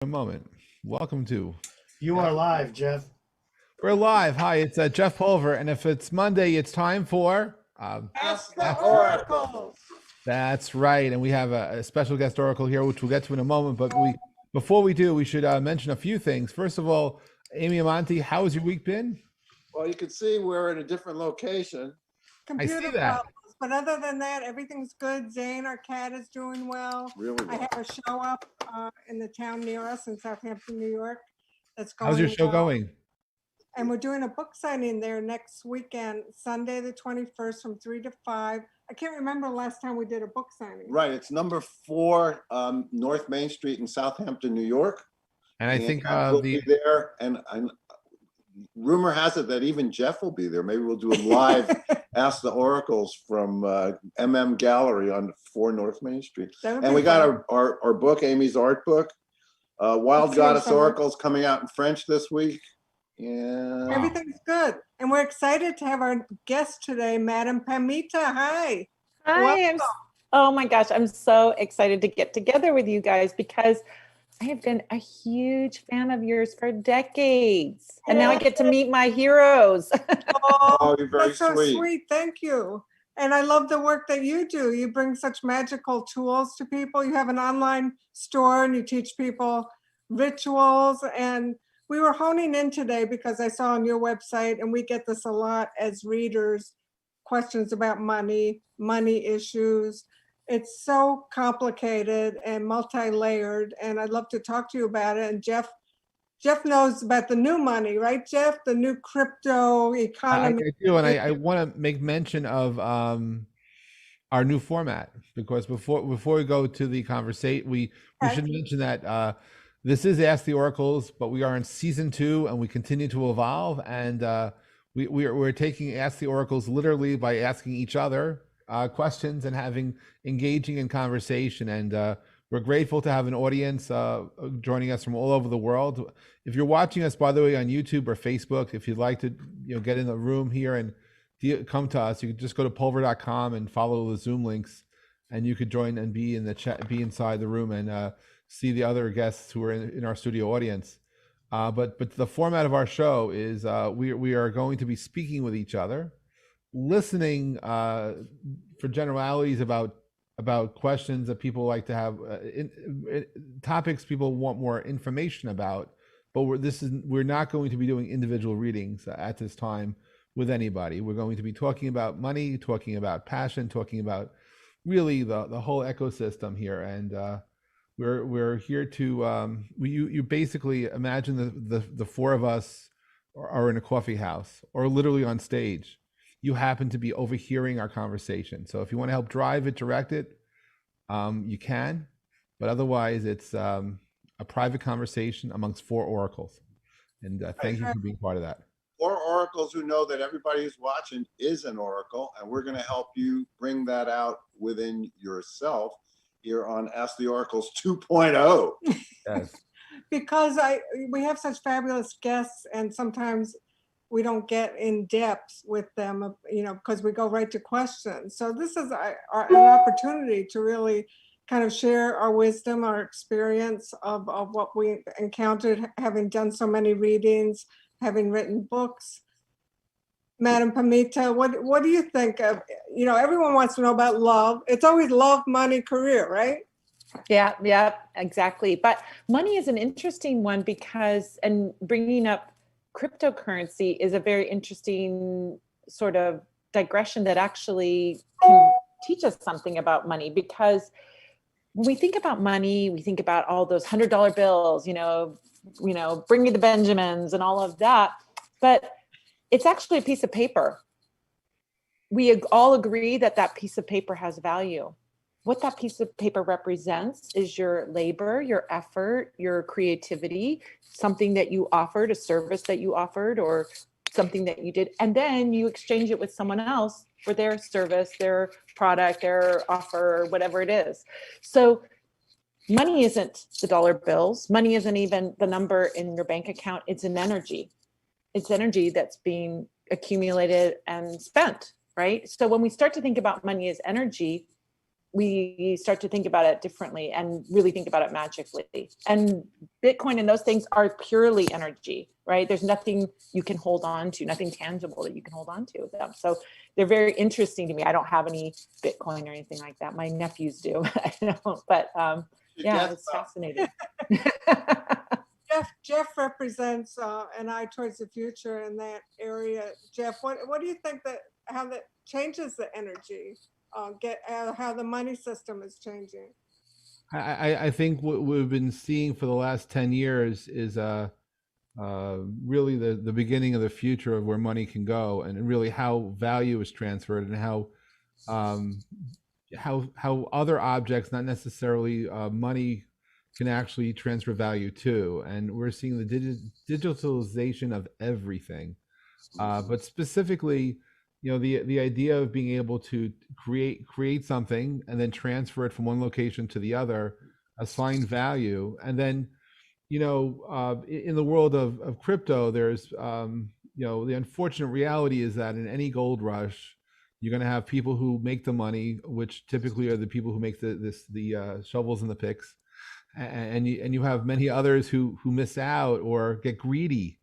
A moment. Welcome to. You are live, Jeff. We're live. Hi, it's Jeff Pulver, and if it's Monday, it's time for. Ask the Oracle. That's right, and we have a special guest oracle here, which we'll get to in a moment. But before we do, we should mention a few things. First of all, Amy Amonte, how has your week been? Well, you can see we're in a different location. Computer Computer problems, but other than that, everything's good. Zane, our cat, is doing well. Really I well. have a show up in the town near us in Southampton, New York. That's going. How's your show well. going? And we're doing a book signing there next weekend, Sunday the 21st from 3 to 5. I can't remember the last time we did a book signing. Right, it's number 4 North Main Street in Southampton, New York. And I think we'll be there, and rumor has it that even Jeff will be there. Maybe we'll do a live Ask the Oracles from MM Gallery on 4 North Main Street. And we got our book, Amy's art book, Wild Goddess Oracles, coming out in French this week. Yeah. Everything's good. And we're excited to have our guest today, Madam Pamita. Hi. Hi. Oh my gosh, I'm so excited to get together with you guys because I have been a huge fan of yours for decades. And now I get to meet my heroes. Oh, you're very that's so sweet. sweet. Thank you. And I love the work that you do. You bring such magical tools to people. You have an online store and you teach people rituals. And we were honing in today because I saw on your website, and we get this a lot as readers, questions about money, money issues. It's so complicated and multi-layered, and I'd love to talk to you about it. And Jeff knows about the new money, right, Jeff? The new crypto economy. I do, and I want to make mention of our new format, because before we go to the conversation, we should mention that this is Ask the Oracles, but we are in season 2, and we continue to evolve. And we're taking Ask the Oracles literally by asking each other questions and engaging in conversation. And we're grateful to have an audience joining us from all over the world. If you're watching us, by the way, on YouTube or Facebook, if you'd like to get in the room here and come to us, you can just go to pulver.com and follow the Zoom links, and you could join and be in the chat, be inside the room, and see the other guests who are in our studio audience. But the format of our show is we are going to be speaking with each other, listening for generalities about questions that people like to have, topics people want more information about. But we're not going to be doing individual readings at this time with anybody. We're going to be talking about money, talking about passion, talking about really the whole ecosystem here. And we're here to you basically imagine the 4 of us are in a coffee house or literally on stage. You happen to be overhearing our conversation. So if you want to help drive it, direct it, you can. But otherwise, it's a private conversation amongst 4 oracles. And thank you for being part of that. 4 oracles who know that everybody who's watching is an oracle, and we're going to help you bring that out within yourself here on Ask the Oracles 2.0. Yes. Because we have such fabulous guests, and sometimes we don't get in depth with them, because we go right to questions. So this is an opportunity to really kind of share our wisdom, our experience of what we encountered, having done so many readings, having written books. Madam Pamita, what do you think of, everyone wants to know about love. It's always love, money, career, right? Yeah, exactly. But money is an interesting one and bringing up cryptocurrency is a very interesting sort of digression that actually can teach us something about money, because when we think about money, we think about all those $100 bills, bring me the Benjamins and all of that, but it's actually a piece of paper. We all agree that piece of paper has value. What that piece of paper represents is your labor, your effort, your creativity, something that you offered, a service that you offered, or something that you did. And then you exchange it with someone else for their service, their product, their offer, whatever it is. So money isn't the dollar bills. Money isn't even the number in your bank account. It's an energy. It's energy that's being accumulated and spent, right? So when we start to think about money as energy, we start to think about it differently and really think about it magically. And Bitcoin and those things are purely energy, right? There's nothing you can hold on to, nothing tangible that you can hold on to with them. So they're very interesting to me. I don't have any Bitcoin or anything like that. My nephews do. I don't, but yeah, it's fascinating. Jeff represents an eye towards the future in that area. Jeff, what do you think that how that changes the energy? How the money system is changing? I think what we've been seeing for the last 10 years is really the beginning of the future of where money can go, and really how value is transferred, and how other objects, not necessarily money, can actually transfer value too. And we're seeing the digitalization of everything, but specifically, the idea of being able to create something and then transfer it from one location to the other, assign value, and then in the world of crypto, there's the unfortunate reality is that in any gold rush, you're going to have people who make the money, which typically are the people who make the shovels and the picks, and you have many others who miss out or get greedy.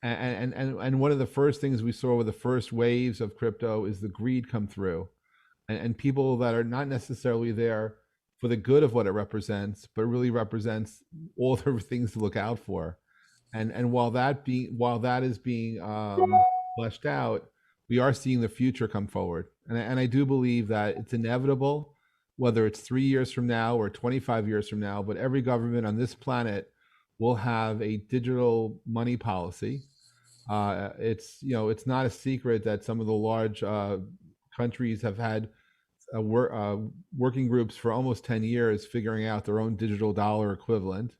And one of the first things we saw with the first waves of crypto is the greed come through, and people that are not necessarily there for the good of what it represents, but really represents all the things to look out for. And while that is being fleshed out, we are seeing the future come forward. And I do believe that it's inevitable, whether it's 3 years from now or 25 years from now, but every government on this planet will have a digital money policy. It's not a secret that some of the large countries have had working groups for almost 10 years figuring out their own digital dollar equivalent.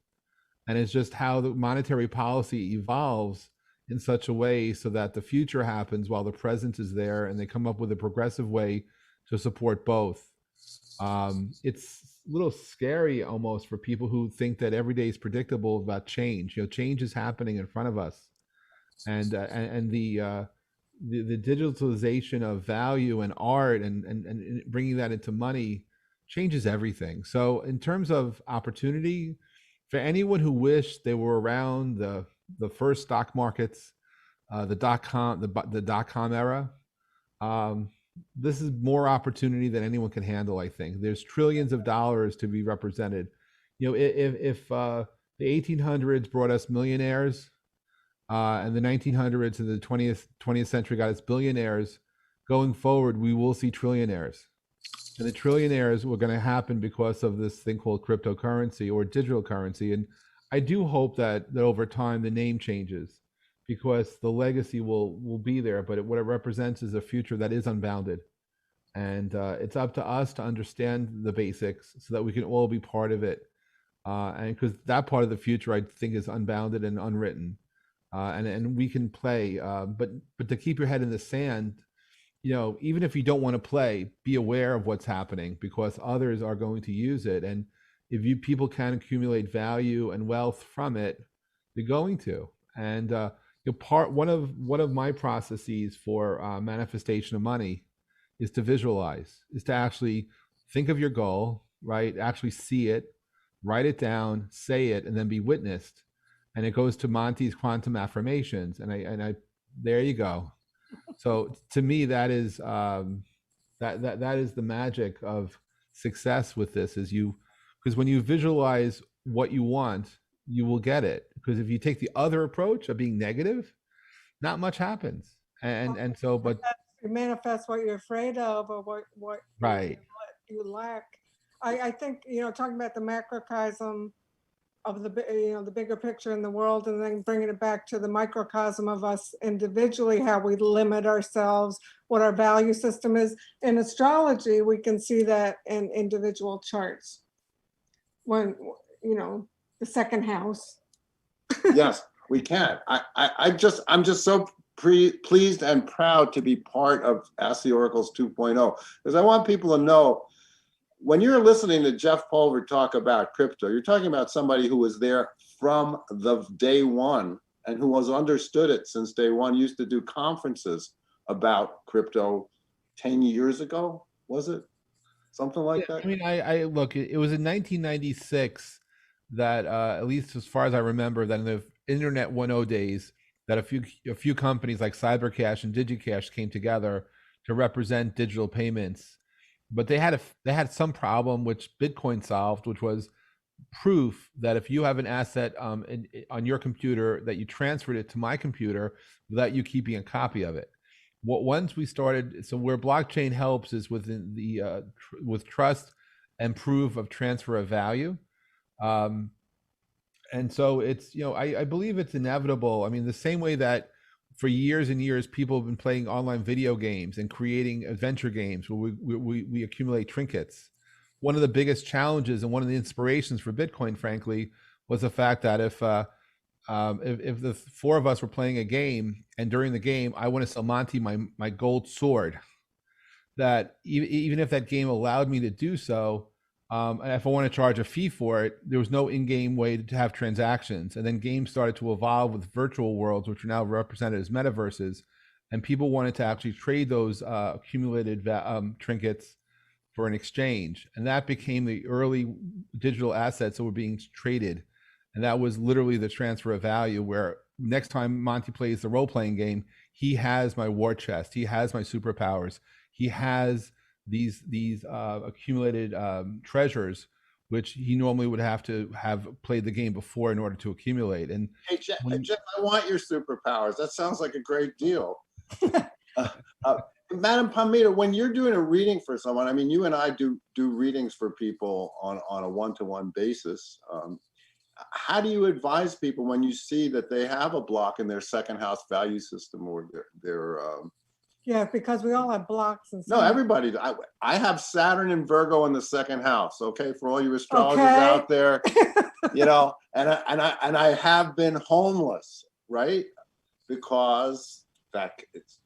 And it's just how the monetary policy evolves in such a way so that the future happens while the present is there, and they come up with a progressive way to support both. It's a little scary almost for people who think that every day is predictable about change. Change is happening in front of us, and the digitalization of value and art and bringing that into money changes everything. So in terms of opportunity, for anyone who wished they were around the first stock markets, the dot-com era, this is more opportunity than anyone can handle. I think there's trillions of dollars to be represented. If the 1800s brought us millionaires, and the 1900s and the 20th century got us billionaires, going forward, we will see trillionaires. And the trillionaires were going to happen because of this thing called cryptocurrency or digital currency. And I do hope that over time the name changes, because the legacy will be there, but what it represents is a future that is unbounded. And it's up to us to understand the basics so that we can all be part of it. And because that part of the future, I think, is unbounded and unwritten. And we can play, but to keep your head in the sand, even if you don't want to play, be aware of what's happening, because others are going to use it. And if people can accumulate value and wealth from it, they're going to. And one of my processes for manifestation of money is to visualize, is to actually think of your goal, right? Actually see it, write it down, say it, and then be witnessed. And it goes to Monty's quantum affirmations, and I there you go. So to me, that is that is the magic of success with this. Because when you visualize what you want, you will get it. Because if you take the other approach of being negative, not much happens. And so, but you manifest what you're afraid of, or what right, you lack. I think talking about the macrocosm of the bigger picture in the world, and then bringing it back to the microcosm of us individually, how we limit ourselves, what our value system is. In astrology, we can see that in individual charts. When the second house. Yes, we can. I'm just so pleased and proud to be part of Ask the Oracles 2.0, because I want people to know, when you're listening to Jeff Pulver talk about crypto, you're talking about somebody who was there from the day one and who has understood it since day one. Used to do conferences about crypto 10 years ago, was it? something like I that? mean, I look, it was in 1996 that, at least as far as I remember, that in the Internet 1.0 days, that a few companies like Cybercash and DigiCash came together to represent digital payments. But they had some problem which Bitcoin solved, which was proof that if you have an asset on your computer, that you transferred it to my computer without you keeping a copy of it. Once we started, so where blockchain helps is within the with trust and proof of transfer of value. Um, and so it's, I believe it's inevitable. I mean, the same way that for years and years people have been playing online video games and creating adventure games where we accumulate trinkets. One of the biggest challenges and one of the inspirations for Bitcoin, frankly, was the fact that if the four of us were playing a game and during the game I want to sell Monty my gold sword, that even if that game allowed me to do so, and if I want to charge a fee for it, there was no in-game way to have transactions. And then games started to evolve with virtual worlds, which are now represented as metaverses, and people wanted to actually trade those accumulated trinkets for an exchange, and that became the early digital assets that were being traded. And that was literally the transfer of value, where next time Monty plays the role-playing game, he has my war chest, he has my superpowers, he has these accumulated treasures, which he normally would have to have played the game before in order to accumulate. And Hey, Jeff, I want your superpowers. That sounds like a great deal. Madam Pamita, when you're doing a reading for someone, I mean, you and I do readings for people on a one-to-one basis. How do you advise people when you see that they have a block in their second house value system, or their Yeah, because we all have blocks and no, stuff. everybody. I have Saturn and Virgo in the second house. Okay, for all you astrologers Okay. out there, and I have been homeless, right? Because it's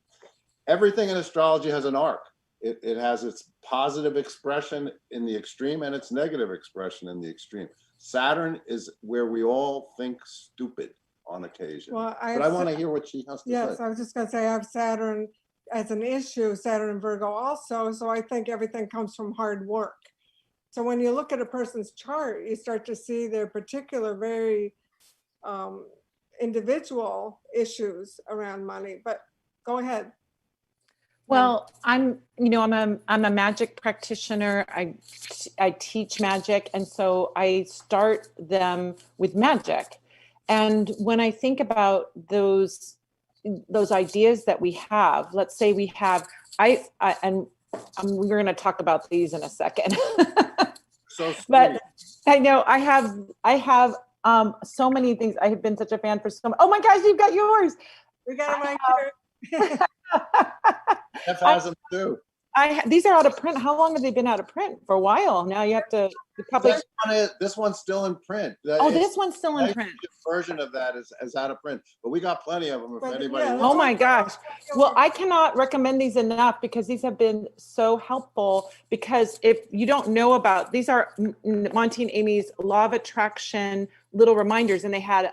everything in astrology has an arc. It has its positive expression in the extreme and its negative expression in the extreme. Saturn is where we all think stupid on occasion. Well, But I want to hear what she has to Yes, say. I was just gonna say I have Saturn as an issue, Saturn and Virgo also. So I think everything comes from hard work. So when you look at a person's chart, you start to see their particular, very individual issues around money. But go ahead. Well, I'm a magic practitioner. I teach magic, and so I start them with magic. And when I think about those ideas that we have, let's say we have, we're going to talk about these in a second. So sweet. But I know I have so many things. I have been such a fan for so. Oh my gosh, you've got yours. We got them right here. Jeff has them too. These are out of print. How long have they been out of print? For a while now. You have to publish. This one's still in print. Oh, this one's still in print. Version of that is out of print, but we got plenty of them if But, anybody yeah, wants. Oh my gosh. Well, I cannot recommend these enough because these have been so helpful. Because if you don't know about, these are Monty and Amy's law of attraction little reminders, and you had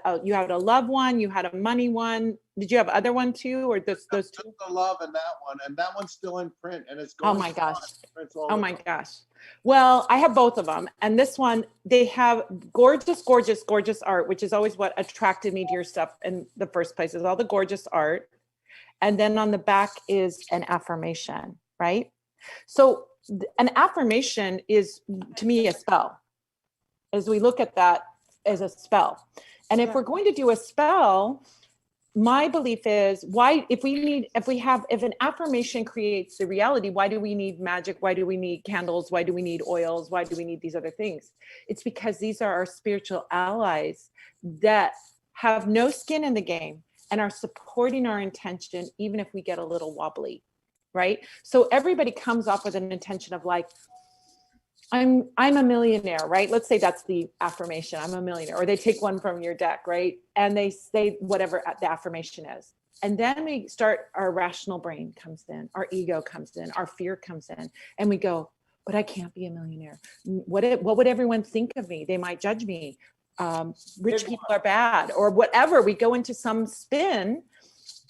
a love one, you had a money one. Did you have other one too, or those two? Just the love and that one's still in print, and it's Oh going. my gosh. Oh Oh my gosh. Well, I have both of them. And this one, they have gorgeous, gorgeous, gorgeous art, which is always what attracted me to your stuff in the first place, is all the gorgeous art. And then on the back is an affirmation, right? So an affirmation is, to me, a spell. As we look at that as a spell. And if we're going to do a spell, my belief is if an affirmation creates the reality, why do we need magic? Why do we need candles? Why do we need oils? Why do we need these other things? It's because these are our spiritual allies that have no skin in the game and are supporting our intention, even if we get a little wobbly, right? So everybody comes up with an intention of like, I'm a millionaire, right? Let's say that's the affirmation, I'm a millionaire, or they take one from your deck, right? And they say whatever the affirmation is. And then we start, our rational brain comes in, our ego comes in, our fear comes in, and we go, but I can't be a millionaire. What would everyone think of me? They might judge me. Rich people are bad, or whatever. We go into some spin,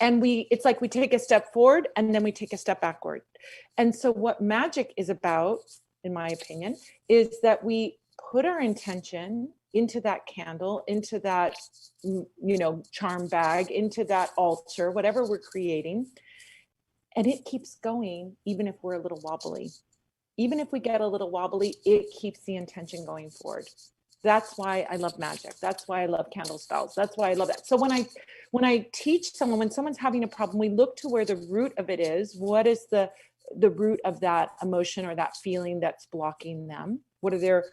and it's like we take a step forward and then we take a step backward. And so what magic is about in my opinion, is that we put our intention into that candle, into that, charm bag, into that altar, whatever we're creating. And it keeps going, even if we're a little wobbly. Even if we get a little wobbly, it keeps the intention going forward. That's why I love magic. That's why I love candle spells. That's why I love that. So when I teach someone, when someone's having a problem, we look to where the root of it is. What is the root of that emotion or that feeling that's blocking them? What are their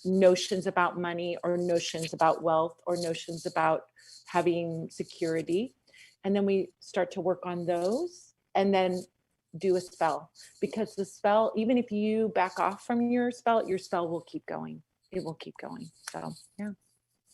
notions about money, or notions about wealth, or notions about having security? And then we start to work on those, and then do a spell, because the spell, even if you back off from your spell will keep going. It will keep going. So, yeah.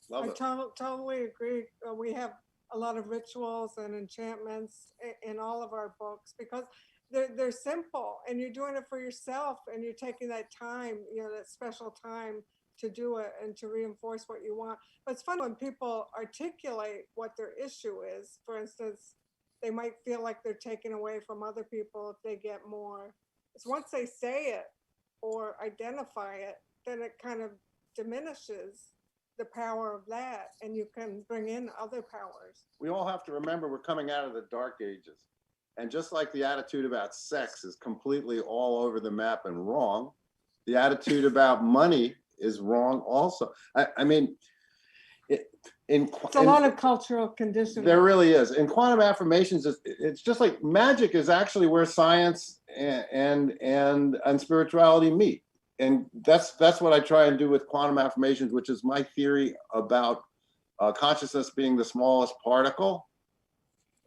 Love I it. totally agree. We have a lot of rituals and enchantments in all of our books, because they're simple, and you're doing it for yourself, and you're taking that time, that special time to do it and to reinforce what you want. But it's fun when people articulate what their issue is. For instance, they might feel like they're taken away from other people if they get more. It's once they say it or identify it, then it kind of diminishes the power of that, and you can bring in other powers. We all have to remember we're coming out of the dark ages. And just like the attitude about sex is completely all over the map and wrong, the attitude about money is wrong also. I mean, it's a lot of cultural conditioning. There really is. In quantum affirmations, it's just like magic is actually where science and spirituality meet. And that's what I try and do with quantum affirmations, which is my theory about consciousness being the smallest particle.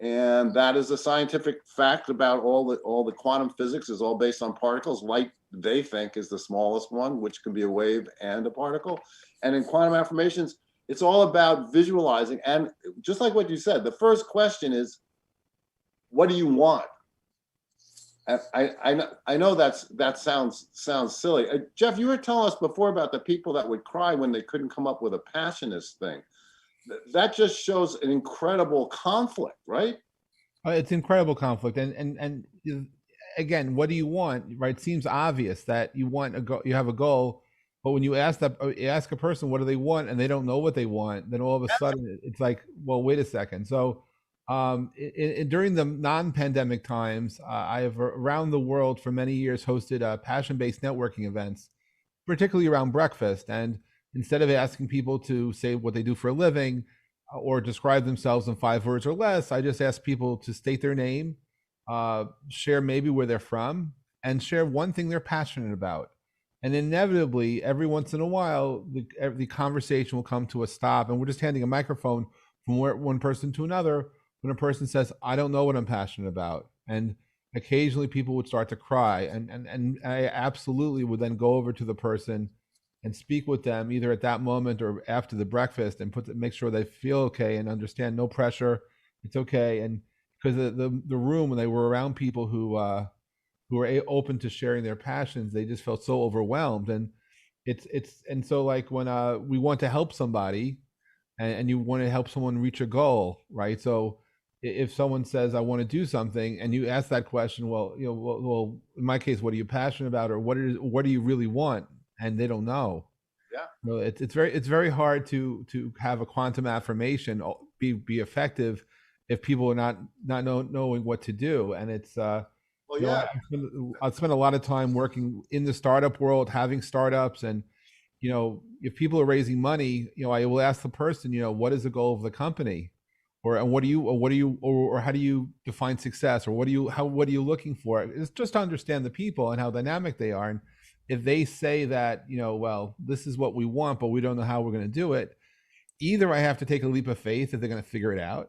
And that is a scientific fact about all the quantum physics is all based on particles. Light, they think, is the smallest one, which can be a wave and a particle. And in quantum affirmations, it's all about visualizing. And just like what you said, the first question is, what do you want? I know that sounds silly. Jeff, you were telling us before about the people that would cry when they couldn't come up with a passionist thing. That just shows an incredible conflict, right? It's incredible conflict, and again, what do you want? Right? It seems obvious that you want you have a goal, but when you ask a person what do they want, and they don't know what they want, then all of a sudden it's like, well, wait a second. So, during the non-pandemic times, I have around the world for many years hosted passion-based networking events, particularly around breakfast. And instead of asking people to say what they do for a living or describe themselves in 5 words or less, I just ask people to state their name, share maybe where they're from, and share one thing they're passionate about. And inevitably, every once in a while, the conversation will come to a stop, and we're just handing a microphone from one person to another when a person says, I don't know what I'm passionate about. And occasionally people would start to cry, and I absolutely would then go over to the person and speak with them either at that moment or after the breakfast, and make sure they feel okay and understand, no pressure, it's okay. And because the room, when they were around people who were open to sharing their passions, they just felt so overwhelmed. And and so like when we want to help somebody, and you want to help someone reach a goal, right? So if someone says, I want to do something, and you ask that question, well, well, in my case, what are you passionate about, or what do you really want? And they don't know. Yeah. No, it's very hard to have a quantum affirmation be effective if people are not knowing what to do. And it's Well, yeah. I spend a lot of time working in the startup world, having startups, and if people are raising money, I will ask the person, what is the goal of the company, or how do you define success, or what are you looking for? It's just to understand the people and how dynamic they are. And if they say that, well, this is what we want, but we don't know how we're going to do it, either I have to take a leap of faith that they're going to figure it out,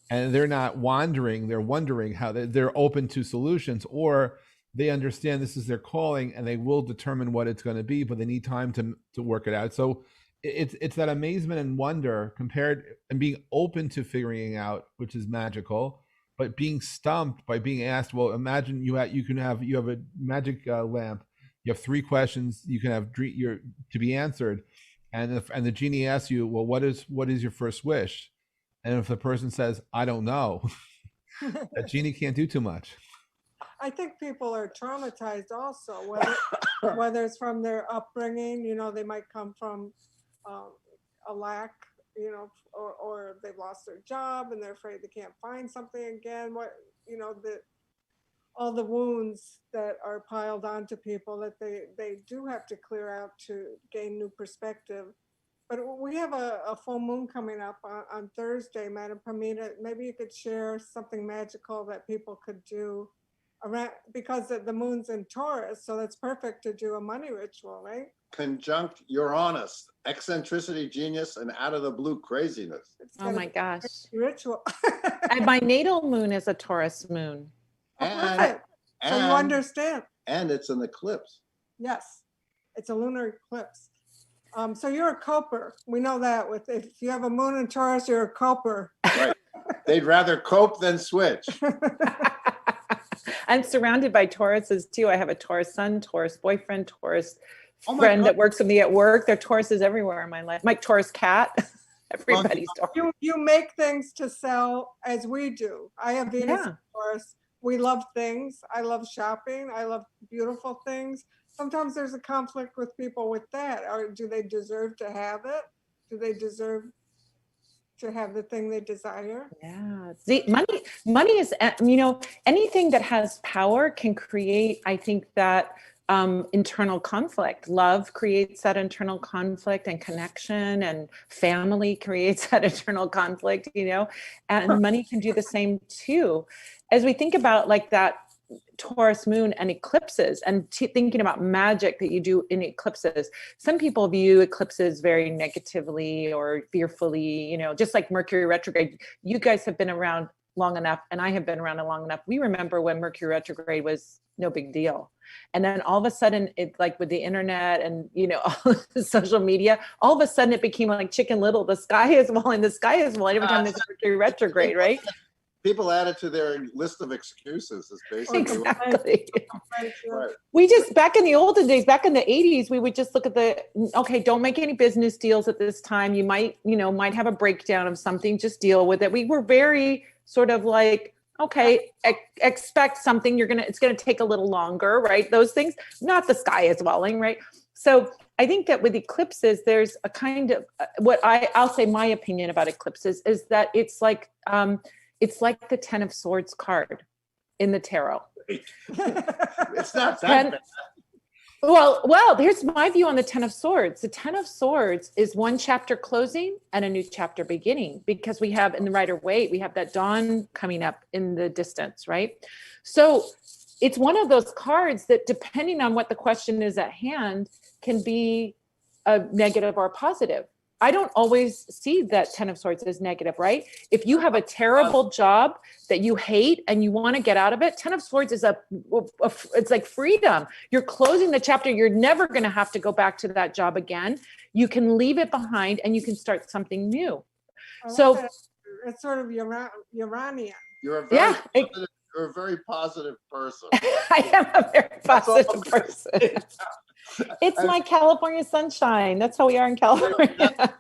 and they're not wandering, they're wondering how they're open to solutions, or they understand this is their calling and they will determine what it's going to be, but they need time to work it out. So it's that amazement and wonder compared, and being open to figuring out, which is magical, but being stumped by being asked, well, imagine you have a magic lamp, you have 3 questions you can have to be answered, and the genie asks you, well, what is your first wish? And if the person says, I don't know, that genie can't do too much. I think people are traumatized also, whether it's from their upbringing, they might come from a lack, or they've lost their job and they're afraid they can't find something again. All the wounds that are piled onto people that they do have to clear out to gain new perspective. But we have a full moon coming up on Thursday, Madam Pamita. Maybe you could share something magical that people could do around, because the moon's in Taurus, so that's perfect to do a money ritual, right? Conjunct Uranus, eccentricity, genius, and out of the blue craziness. Oh my gosh. Ritual. And my natal moon is a Taurus moon. And, So you understand. And it's an eclipse. Yes, it's a lunar eclipse. So you're a coper. We know that if you have a moon in Taurus, you're a coper. Right. They'd rather cope than switch. I'm surrounded by Tauruses too. I have a Taurus son, Taurus boyfriend, Taurus Oh my friend God. that works with me at work. There are Tauruses everywhere in my life. My Taurus cat. Everybody's Taurus. You make things to sell as we do. I have Venus in Taurus. We love things. I love shopping. I love beautiful things. Sometimes there's a conflict with people with that. Or do they deserve to have it? Do they deserve to have the thing they desire? Yeah. See, money is, anything that has power can create, I think, that internal conflict. Love creates that internal conflict, and connection, and family creates that internal conflict, and money can do the same too. As we think about like that Taurus moon and eclipses, and thinking about magic that you do in eclipses, some people view eclipses very negatively or fearfully, just like Mercury retrograde. You guys have been around long enough, and I have been around long enough. We remember when Mercury retrograde was no big deal. And then all of a sudden, it, like with the internet and, all the social media, all of a sudden it became like Chicken Little. The sky is falling every time there's a Mercury retrograde, right? People add it to their list of excuses. Is basically Exactly. right. We just, back in the olden days, back in the 80s, we would just look at okay, don't make any business deals at this time. You might have a breakdown of something, just deal with it. We were very sort of like, okay, expect something, it's going to take a little longer, right? Those things, not the sky is falling, right? So I think that with eclipses, there's a kind of, I'll say my opinion about eclipses is that it's like the 10 of Swords card in the tarot. It's not that bad. Well, here's my view on the 10 of Swords. The 10 of Swords is one chapter closing and a new chapter beginning, because we have in the Rider-Waite, we have that dawn coming up in the distance, right? So it's one of those cards that, depending on what the question is at hand, can be a negative or a positive. I don't always see that 10 of Swords as negative, right? If you have a terrible job that you hate and you want to get out of it, 10 of Swords is it's like freedom. You're closing the chapter. You're never going to have to go back to that job again. You can leave it behind and you can start something new. So it's sort of Uranian. You're a very positive person. I am a very positive person. It's my California sunshine. That's how we are in California.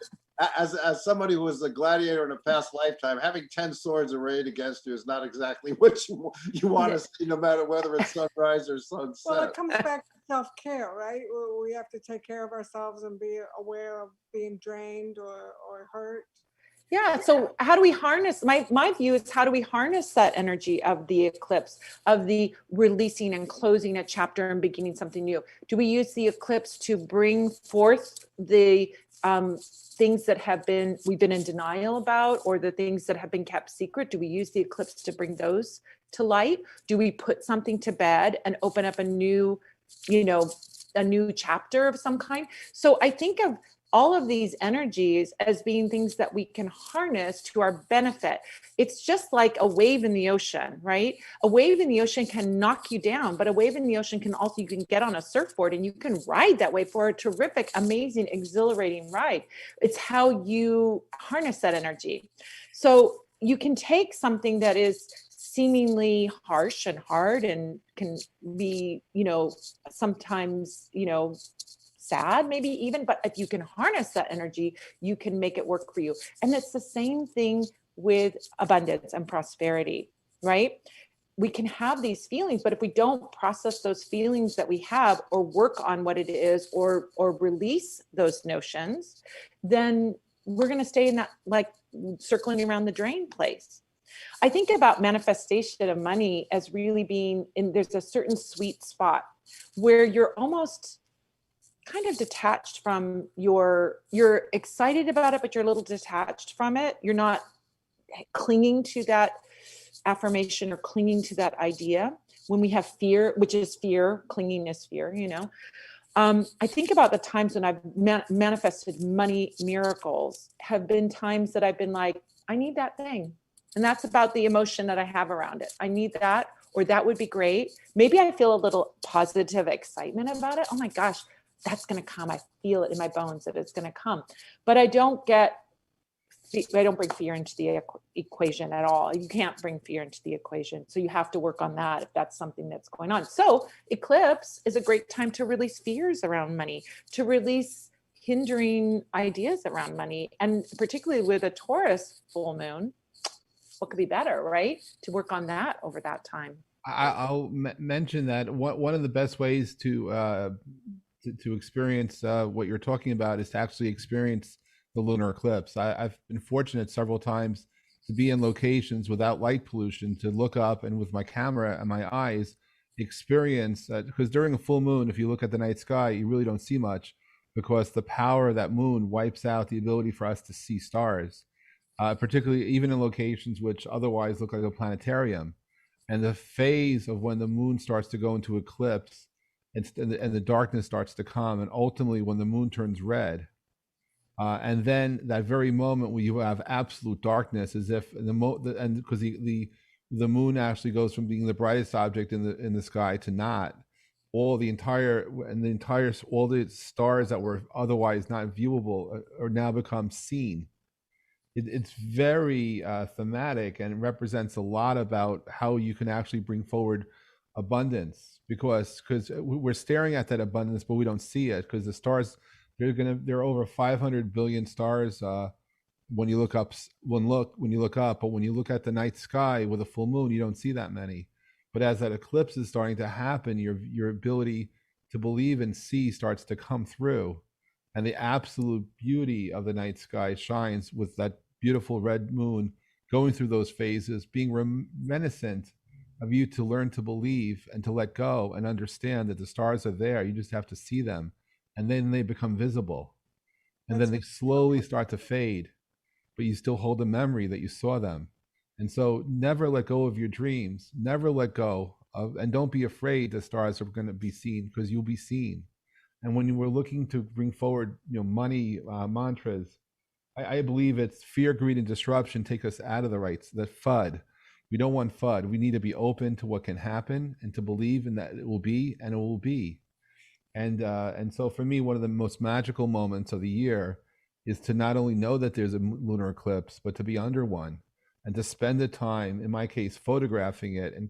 As somebody who was a gladiator in a past lifetime, having 10 swords arrayed against you is not exactly what you want to see, no matter whether it's sunrise or sunset. Well, it comes back to self-care, right? We have to take care of ourselves and be aware of being drained or hurt. Yeah. So how do we harness, my view is, how do we harness that energy of the eclipse, of the releasing and closing a chapter and beginning something new? Do we use the eclipse to bring forth the things that we've been in denial about, or the things that have been kept secret? Do we use the eclipse to bring those to light? Do we put something to bed and open up a new chapter of some kind? So I think of all of these energies as being things that we can harness to our benefit. It's just like a wave in the ocean, right? A wave in the ocean can knock you down, but a wave in the ocean you can get on a surfboard and you can ride that wave for a terrific, amazing, exhilarating ride. It's how you harness that energy. So you can take something that is seemingly harsh and hard and can be, sometimes, sad, maybe even, but if you can harness that energy, you can make it work for you. And it's the same thing with abundance and prosperity, right? we can have these feelings, but if we don't process those feelings that we have or work on what it is or release those notions, then we're going to stay in that like circling around the drain place. I think about manifestation of money as really being there's a certain sweet spot where you're almost kind of detached from you're excited about it, but you're a little detached from it. You're not clinging to that affirmation or clinging to that idea. When we have fear, which is fear, clinging is fear, I think about the times when I've manifested money miracles have been times that I've been like, I need that thing. And that's about the emotion that I have around it. I need that, or that would be great. Maybe I feel a little positive excitement about it. Oh my gosh, that's going to come. I feel it in my bones that it's going to come. But I don't bring fear into the equation at all. You can't bring fear into the equation. So you have to work on that if that's something that's going on. So eclipse is a great time to release fears around money, to release hindering ideas around money. And particularly with a Taurus full moon, what could be better, right? To work on that over that time. I'll mention that one of the best ways to experience what you're talking about is to actually experience the lunar eclipse. I've been fortunate several times to be in locations without light pollution, to look up and with my camera and my eyes experience because during a full moon, if you look at the night sky, you really don't see much because the power of that moon wipes out the ability for us to see stars, particularly even in locations which otherwise look like a planetarium. And the phase of when the moon starts to go into eclipse and the darkness starts to come, and ultimately when the moon turns red, and then that very moment where you have absolute darkness, as if and because the moon actually goes from being the brightest object in the sky to not, all the stars that were otherwise not viewable are now become seen. It's very thematic and represents a lot about how you can actually bring forward abundance, because we're staring at that abundance but we don't see it because the stars, there are over 500 billion stars when you look up, but when you look at the night sky with a full moon, you don't see that many. But as that eclipse is starting to happen, your ability to believe and see starts to come through, and the absolute beauty of the night sky shines with that beautiful red moon going through those phases, being reminiscent of you to learn to believe and to let go and understand that the stars are there. You just have to see them, and then they become visible, and then they slowly start to fade, but you still hold the memory that you saw them. And so never let go of your dreams, never let go of, and don't be afraid the stars are going to be seen, because you'll be seen. And when you were looking to bring forward, money mantras, I believe it's fear, greed, and disruption take us out of the rights, that FUD. We don't want FUD. We need to be open to what can happen and to believe in that it will be, and it will be. And so for me, one of the most magical moments of the year is to not only know that there's a lunar eclipse, but to be under one and to spend the time, in my case, photographing it and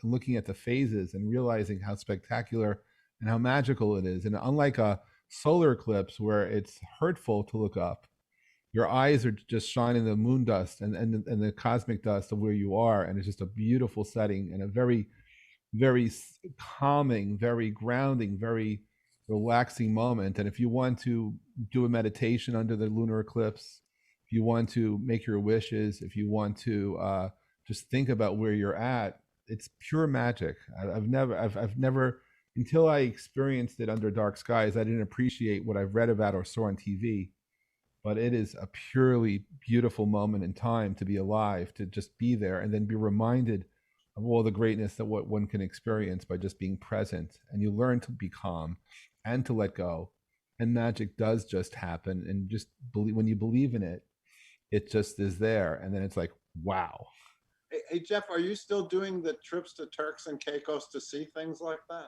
looking at the phases and realizing how spectacular and how magical it is. And unlike a solar eclipse where it's hurtful to look up, your eyes are just shining the moon dust and the cosmic dust of where you are. And it's just a beautiful setting and a very, very calming, very grounding, very relaxing moment. And if you want to do a meditation under the lunar eclipse, if you want to make your wishes, if you want to just think about where you're at, it's pure magic. I've never, until I experienced it under dark skies, I didn't appreciate what I've read about or saw on TV. But it is a purely beautiful moment in time to be alive, to just be there and then be reminded of all the greatness that what one can experience by just being present. And you learn to be calm and to let go. And magic does just happen. And just believe, when you believe in it, it just is there. And then it's like, wow. Hey, Jeff, are you still doing the trips to Turks and Caicos to see things like that?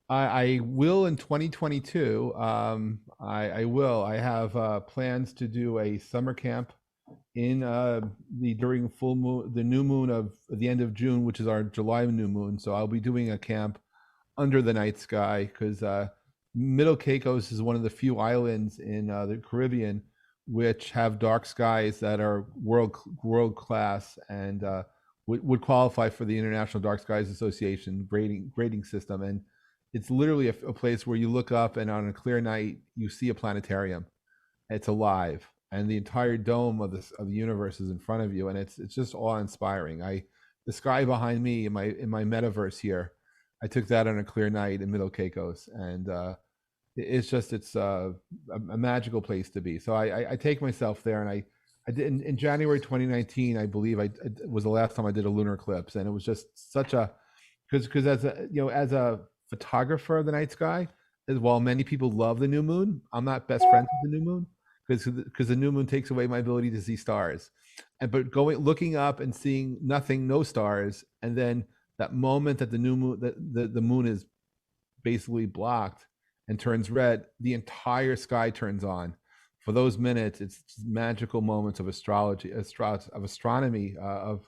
I will in 2022. I will. I have plans to do a summer camp in during full moon, the new moon of the end of June, which is our July new moon. So I'll be doing a camp under the night sky, because Middle Caicos is one of the few islands in the Caribbean which have dark skies that are world class, and would qualify for the International Dark Skies Association grading system, and it's literally a place where you look up and on a clear night you see a planetarium. It's alive, and the entire dome of the universe is in front of you, and it's just awe inspiring. The sky behind me in my metaverse here, I took that on a clear night in Middle Caicos, and it's a magical place to be. So I take myself there, and I did in January 2019, I believe I was the last time I did a lunar eclipse, and it was just such a because as a photographer of the night sky, as while many people love the new moon, I'm not best friends with the new moon because the new moon takes away my ability to see stars, but looking up and seeing nothing, no stars, and then that moment that the new moon the moon is basically blocked and turns red, the entire sky turns on. For those minutes, it's magical moments of astrology, of astronomy, of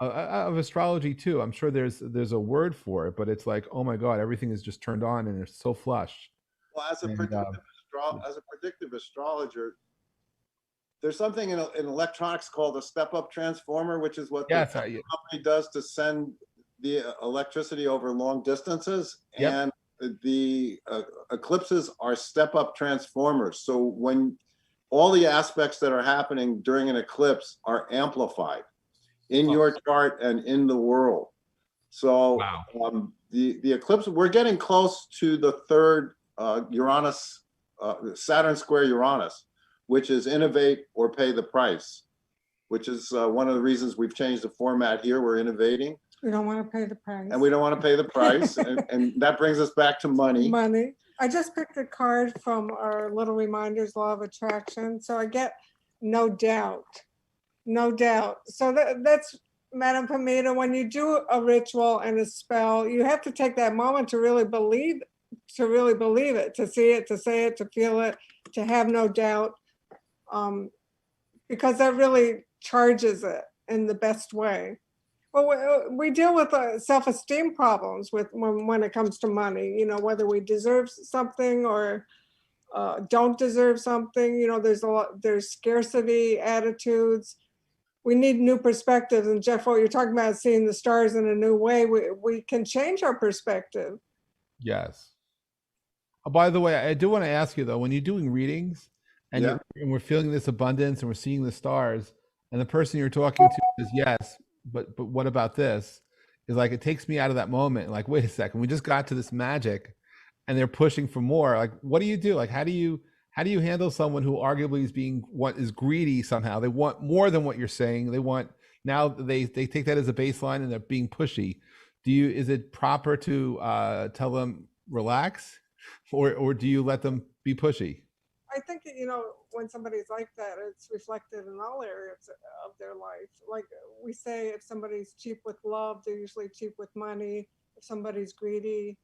astrology too. I'm sure there's a word for it, but it's like, oh my God, everything is just turned on and it's so flush. Well, as a predictive astrologer, there's something in electronics called a step-up transformer, which is what the company does to send the electricity over long distances. Yep. And the eclipses are step-up transformers. So when all the aspects that are happening during an eclipse are amplified in your chart and in the world. So wow. The eclipse, we're getting close to the third Uranus, Saturn square Uranus, which is innovate or pay the price, which is one of the reasons we've changed the format here. We're innovating. We don't want to pay the price. And we don't want to pay the price. and that brings us back to money. Money. I just picked a card from our Little Reminders Law of Attraction. So I get no doubt. No doubt. So that's, Madam Pamita, when you do a ritual and a spell, you have to take that moment to really believe it, to see it, to say it, to feel it, to have no doubt, because that really charges it in the best way. Well, we deal with self-esteem problems when it comes to money, you know, whether we deserve something or don't deserve something. You know, there's scarcity attitudes. We need new perspectives. And Jeff, what you're talking about, seeing the stars in a new way, we can change our perspective. Yes. Oh, by the way, I do want to ask you though, when you're doing readings and, and we're feeling this abundance and we're seeing the stars, and the person you're talking to is yes, but what about this? Is like, it takes me out of that moment. Like, wait a second, we just got to this magic and they're pushing for more. Like, what do you do? Like, how do you handle someone who arguably is greedy somehow? They want more than what you're saying. They want, now they take that as a baseline and they're being pushy. Is it proper to tell them relax, or do you let them be pushy? I think, you know, when somebody's like that, it's reflected in all areas of their life. Like we say, if somebody's cheap with love, they're usually cheap with money. If somebody's greedy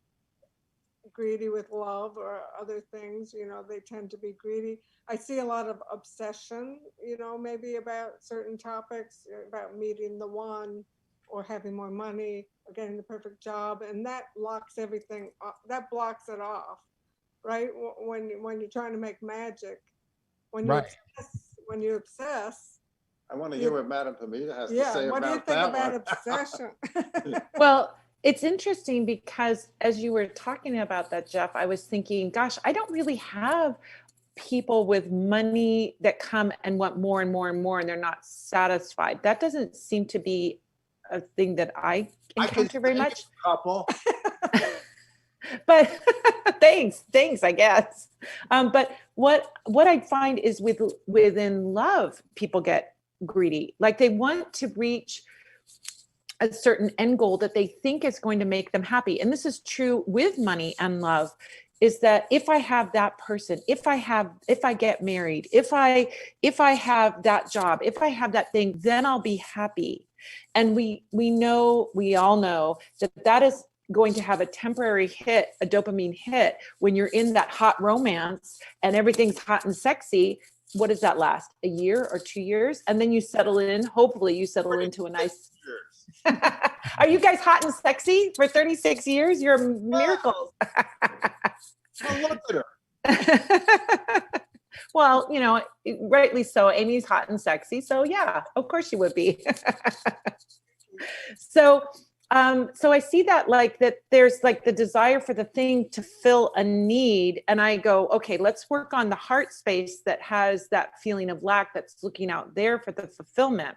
with love or other things, you know, they tend to be greedy. I see a lot of obsession, you know, maybe about certain topics, about meeting the one or having more money or getting the perfect job. And that blocks everything, that blocks it off. Right? When you're trying to make magic, when you obsess. I want to hear what Madam Pamita has to say what about that. do you think about obsession? Well, it's interesting because as you were talking about that, Jeff, I was thinking, gosh, I don't really have people with money that come and want more and more and more, and they're not satisfied. That doesn't seem to be a thing that I encounter very much. Couple. But thanks, I guess. But what I find is within love, people get greedy. Like they want to reach a certain end goal that they think is going to make them happy. And this is true with money and love, is that if I have that person, if I get married, if I have that job, if I have that thing, then I'll be happy. And we all know that is going to have a temporary hit, a dopamine hit, when you're in that hot romance and everything's hot and sexy. What does that last? A year or 2 years? And then you settle in, hopefully you settle into a nice... Are you guys hot and sexy for 36 years? You're miracles. Well, look at her. Well, you know, rightly so. Amy's hot and sexy. So yeah, of course she would be. So, so I see that like that there's like the desire for the thing to fill a need. And I go, okay, let's work on the heart space that has that feeling of lack that's looking out there for the fulfillment.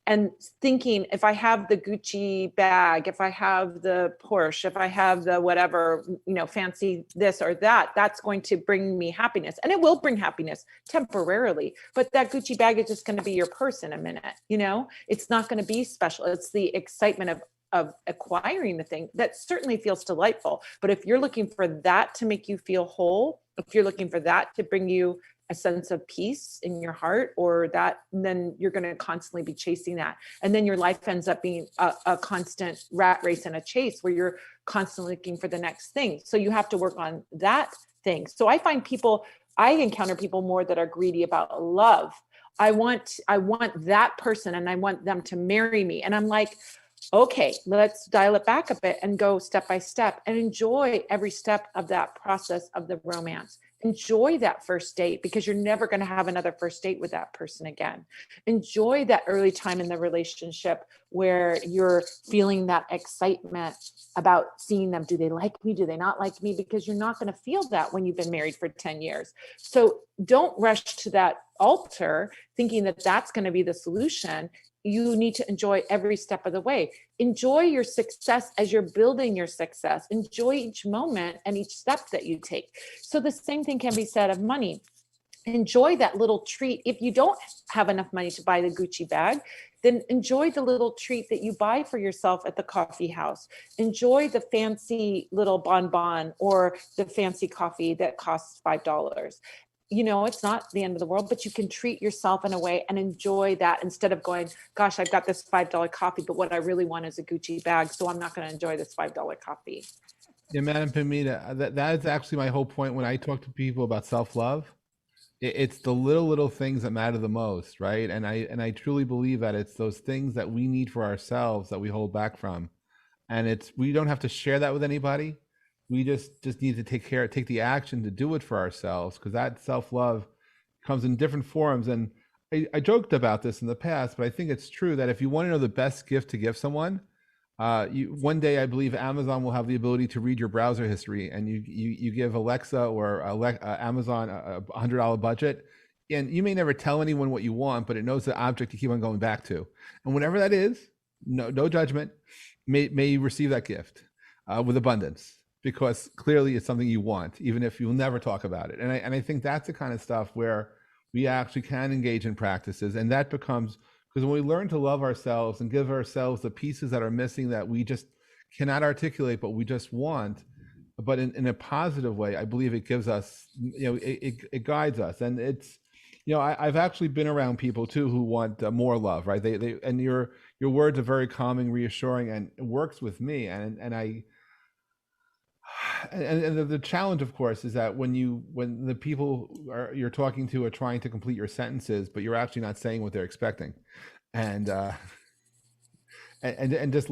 And thinking, if I have the Gucci bag, if I have the Porsche, if I have the whatever, fancy this or that, that's going to bring me happiness. And it will bring happiness temporarily. But that Gucci bag is just going to be your purse in a minute. It's not going to be special. It's the excitement of acquiring the thing that certainly feels delightful. But if you're looking for that to make you feel whole, if you're looking for that to bring you a sense of peace in your heart, or that, then you're going to constantly be chasing that. And then your life ends up being a constant rat race and a chase where you're constantly looking for the next thing. So you have to work on that thing. So I encounter people more that are greedy about love. I want that person and I want them to marry me. And I'm like, okay, let's dial it back a bit and go step by step and enjoy every step of that process of the romance. Enjoy that first date, because you're never going to have another first date with that person again. Enjoy that early time in the relationship where you're feeling that excitement about seeing them. Do they like me? Do they not like me? Because you're not going to feel that when you've been married for 10 years. So don't rush to that altar thinking that that's going to be the solution. You need to enjoy every step of the way. Enjoy your success as you're building your success. Enjoy each moment and each step that you take. So the same thing can be said of money. Enjoy that little treat. If you don't have enough money to buy the Gucci bag, then enjoy the little treat that you buy for yourself at the coffee house. Enjoy the fancy little bonbon or the fancy coffee that costs $5. It's not the end of the world, but you can treat yourself in a way and enjoy that instead of going, gosh, I've got this $5 coffee, but what I really want is a Gucci bag. So I'm not going to enjoy this $5 coffee. Yeah, Madam Pamita, that is actually my whole point when I talk to people about self-love. It's the little things that matter the most, right? And I truly believe that it's those things that we need for ourselves that we hold back from. And we don't have to share that with anybody. We just need to take the action to do it for ourselves, because that self-love comes in different forms. And I joked about this in the past, but I think it's true that if you want to know the best gift to give someone, one day I believe Amazon will have the ability to read your browser history, and you give Alexa or Amazon a $100 budget, and you may never tell anyone what you want, but it knows the object you keep on going back to, and whatever that is, no judgment, may you receive that gift with abundance, because clearly it's something you want, even if you'll never talk about it. And I think that's the kind of stuff where we actually can engage in practices, and that becomes, because when we learn to love ourselves and give ourselves the pieces that are missing that we just cannot articulate, but we just want, but in a positive way, I believe it gives us, it guides us. And it's, I've actually been around people too who want more love, right? They and your words are very calming, reassuring, and it works with me. And the challenge, of course, is that when the people you're talking to are trying to complete your sentences, but you're actually not saying what they're expecting, and just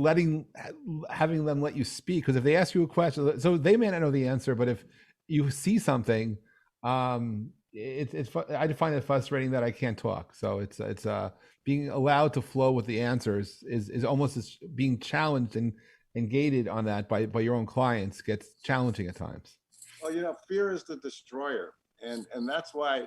having them let you speak, because if they ask you a question, so they may not know the answer, but if you see something, it's I find it frustrating that I can't talk. So it's being allowed to flow with the answers is almost as being challenged and gated on that by your own clients gets challenging at times. Well, fear is the destroyer. And that's why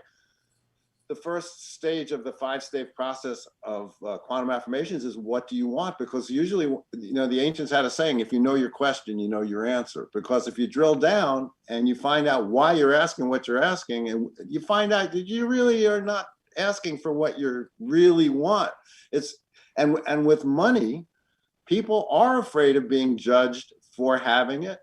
the first stage of the 5-stage process of quantum affirmations is, what do you want? Because usually, the ancients had a saying, if you know your question, you know your answer. Because if you drill down and you find out why you're asking what you're asking, and you find out that you really are not asking for what you really want. And with money, people are afraid of being judged for having it.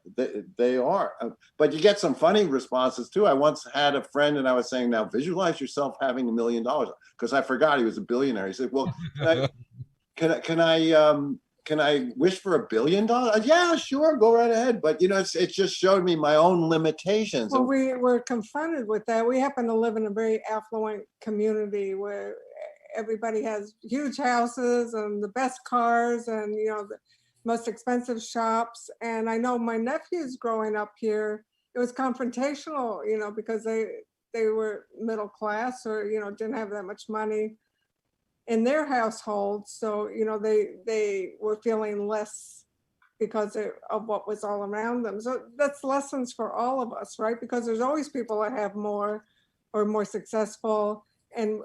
They are. But you get some funny responses too. I once had a friend and I was saying, now visualize yourself having $1 million, because I forgot he was a billionaire. He said, well, can I wish for $1 billion? Yeah, sure, go right ahead. But it just showed me my own limitations. Well, we were confronted with that. We happen to live in a very affluent community where everybody has huge houses and the best cars and the most expensive shops. And I know my nephews growing up here, it was confrontational, because they were middle class or didn't have that much money. in their households. So, you know, they were feeling less because of what was all around them. So that's lessons for all of us, right? Because there's always people that have more or more successful. And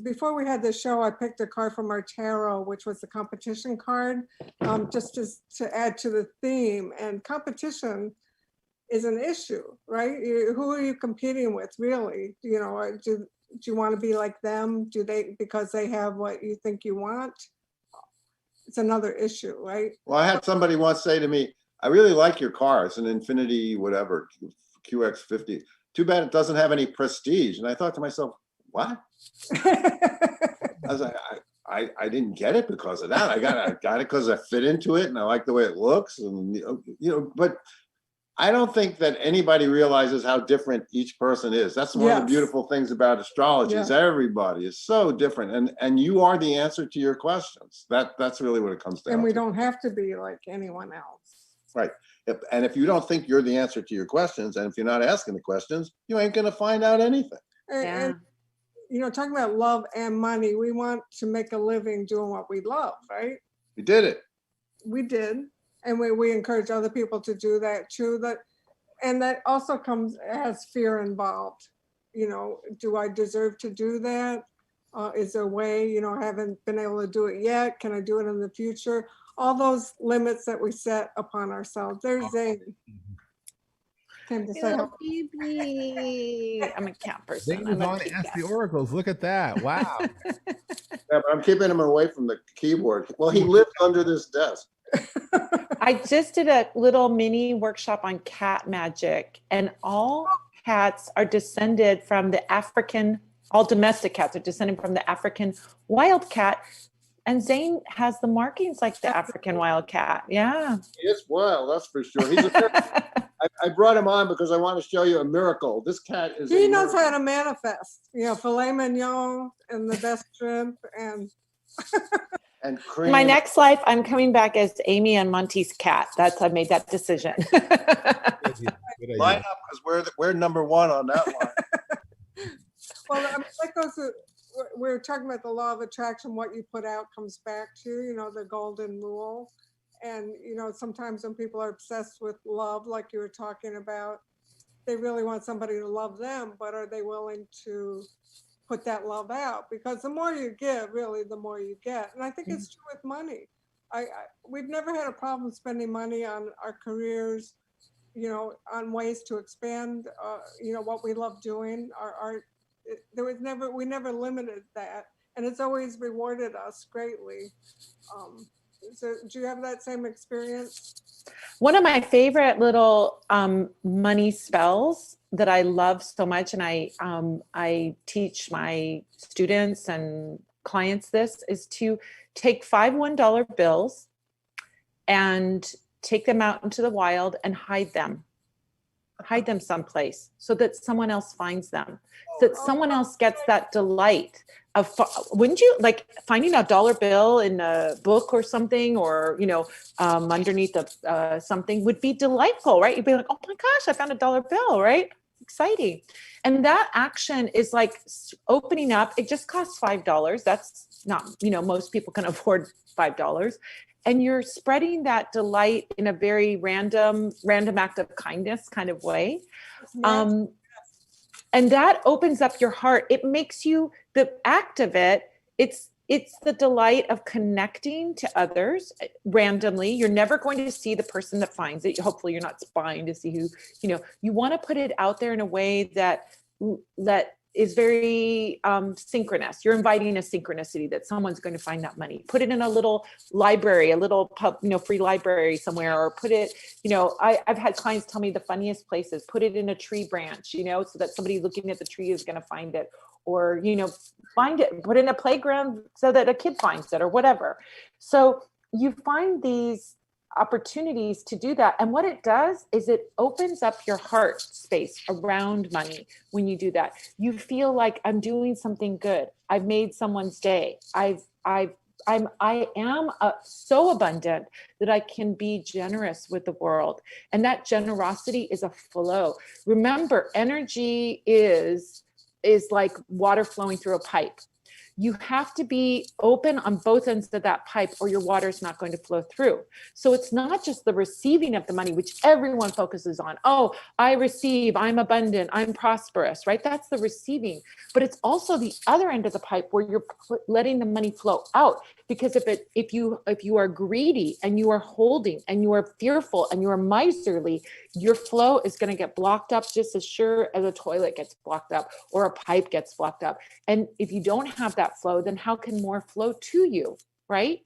before we had the show, I picked a card from our tarot, which was the competition card, just to add to the theme. And competition is an issue, right? Who are you competing with, really? You know, do you want to be like them? Do they, because they have what you think you want? It's another issue, right? Well, I had somebody once say to me, I really like your car. It's an Infinity, whatever, QX50. Too bad it doesn't have any prestige. And I thought to myself, what? I was like, I didn't get it because of that. I got it because I fit into it and I like the way it looks. And, you know, but I don't think that anybody realizes how different each person is. That's one of the beautiful things about astrology is everybody is so different. And you are the answer to your questions. That's really what it comes down to. And we don't have to be like anyone else. Right. And if you don't think you're the answer to your questions, and if you're not asking the questions, you ain't going to find out anything. And, you know, talking about love and money, we want to make a living doing what we love, right? We did it. We did. And we encourage other people to do that too. And that also has fear involved. You know, do I deserve to do that? Is there a way, you know, I haven't been able to do it yet. Can I do it in the future? All those limits that we set upon ourselves. There's Zane. Came to say, Baby. I'm a cat person. Zane is on Ask the Oracles. Look at that. Wow. Yeah, but I'm keeping him away from the keyboard. Well, he lived under this desk. I just did a little mini workshop on cat magic, and all cats are descended from the African, all domestic cats are descended from the African wild cat. And Zane has the markings like the African wild cat. Yeah. He is wild, that's for sure. I brought him on because I want to show you a miracle. This cat is. He knows how to manifest. You know, filet mignon and the best shrimp and. And cream. My next life, I'm coming back as Amy and Monty's cat. I made that decision. Line up because we're number one on that one. Well, I mean, that goes to, we're talking about the law of attraction. What you put out comes back to you. You know, the golden rule. And you know, sometimes when people are obsessed with love, like you were talking about, they really want somebody to love them, but are they willing to put that love out? Because the more you give, really, the more you get. And I think it's true with money. We've never had a problem spending money on our careers, you know, on ways to expand, you know, what we love doing. Our art, we never limited that, and it's always rewarded us greatly. So do you have that same experience? One of my favorite little money spells that I love so much, and I teach my students and clients this, is to take 5 $1 bills and take them out into the wild and hide them someplace so that someone else finds them, so that someone else gets that delight of, wouldn't you like finding a $1 bill in a book or something, or, you know, underneath of something would be delightful, right? You'd be like, oh my gosh, I found a $1 bill, right? Exciting. And that action is like opening up. It just costs $5. That's not, you know, most people can afford $5. And you're spreading that delight in a very random act of kindness kind of way. And that opens up your heart. It makes you, the act of it, it's the delight of connecting to others randomly. You're never going to see the person that finds it. Hopefully you're not spying to see who, you know, you want to put it out there in a way that is very synchronous. You're inviting a synchronicity that someone's going to find that money. Put it in a little library, a little pub, you know, free library somewhere, or put it, you know, I've had clients tell me the funniest places, put it in a tree branch, you know, so that somebody looking at the tree is going to find it, or, you know, find it, put it in a playground so that a kid finds it, or whatever. So you find these opportunities to do that. And what it does is it opens up your heart space around money. When you do that, you feel like, I'm doing something good. I've made someone's day. I am so abundant that I can be generous with the world. And that generosity is a flow. Remember, energy is like water flowing through a pipe. You have to be open on both ends of that pipe or your water is not going to flow through. So it's not just the receiving of the money, which everyone focuses on. Oh, I receive, I'm abundant, I'm prosperous, right? That's the receiving. But it's also the other end of the pipe where you're letting the money flow out. Because if you are greedy and you are holding and you are fearful and you are miserly, your flow is going to get blocked up just as sure as a toilet gets blocked up or a pipe gets blocked up. And if you don't have that flow, then how can more flow to you, right?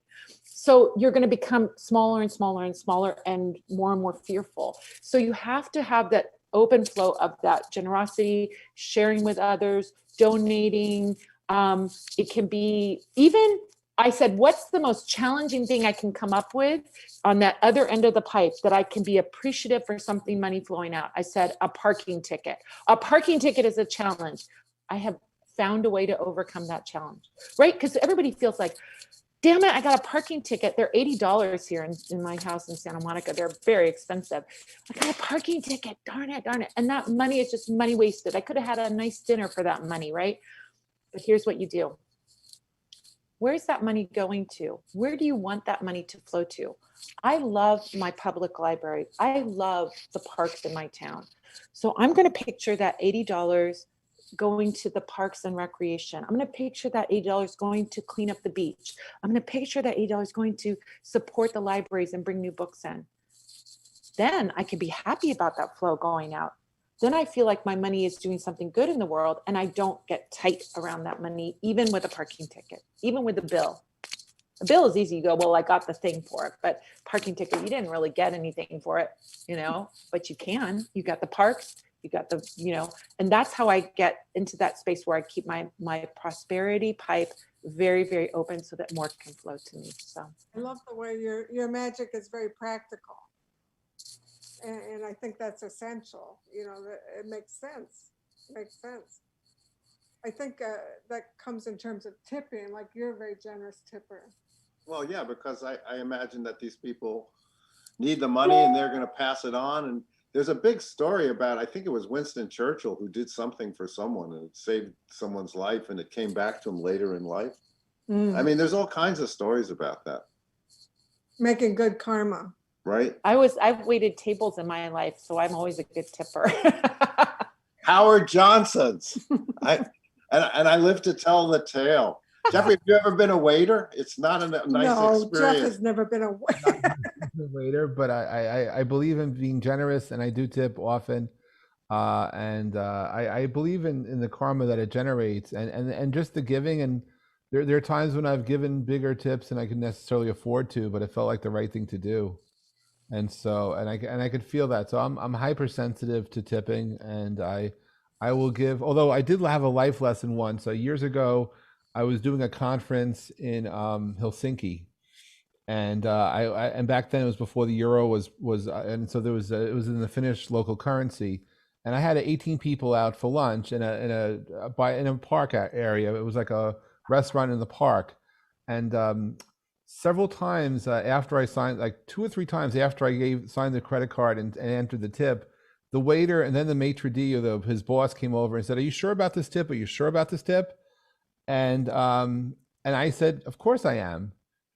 So you're going to become smaller and smaller and smaller and more fearful. So you have to have that open flow of that generosity, sharing with others, donating. It can be even, I said, what's the most challenging thing I can come up with on that other end of the pipe that I can be appreciative for something money flowing out? I said a parking ticket. A parking ticket is a challenge. I have found a way to overcome that challenge, right? Because everybody feels like, damn it, I got a parking ticket. They're $80 here in my house in Santa Monica. They're very expensive. I got a parking ticket, darn it. And that money is just money wasted. I could have had a nice dinner for that money, right? But here's what you do. Where's that money going to? Where do you want that money to flow to? I love my public library. I love the parks in my town. So I'm going to picture that $80 going to the parks and recreation. I'm going to picture that $80 going to clean up the beach. I'm going to picture that $80 going to support the libraries and bring new books in. Then I can be happy about that flow going out. Then I feel like my money is doing something good in the world and I don't get tight around that money, even with a parking ticket, even with a bill. A bill is easy. You go, well, I got the thing for it, but parking ticket, you didn't really get anything for it, but you can. You got the parks, you got the, and that's how I get into that space where I keep my prosperity pipe very, very open so that more can flow to me. So I love the way your magic is very practical. And I think that's essential. It makes sense. I think that comes in terms of tipping, like you're a very generous tipper. Well, yeah, because I imagine that these people need the money and they're going to pass it on. And there's a big story about, I think it was Winston Churchill who did something for someone and it saved someone's life and it came back to him later in life. I mean, there's all kinds of stories about that. Making good karma. Right? I've waited tables in my life, so I'm always a good tipper. Howard Johnson's. I live to tell the tale. Jeffrey, have you ever been a waiter? It's not a nice experience. No, Jeff has never been a waiter. But I believe in being generous and I do tip often. I believe in the karma that it generates and just the giving. And there are times when I've given bigger tips than I could necessarily afford to, but it felt like the right thing to do. And so, and I could feel that. So I'm hypersensitive to tipping, and I will give. Although I did have a life lesson once. So years ago, I was doing a conference in Helsinki, and and back then it was before the euro was, and so it was in the Finnish local currency, and I had 18 people out for lunch in a park area. It was like a restaurant in the park, and several times after I signed, like 2 or 3 times after I signed the credit card and entered the tip, the waiter and then the maitre d' or his boss came over and said, "Are you sure about this tip? Are you sure about this tip?" And I said, "Of course I am."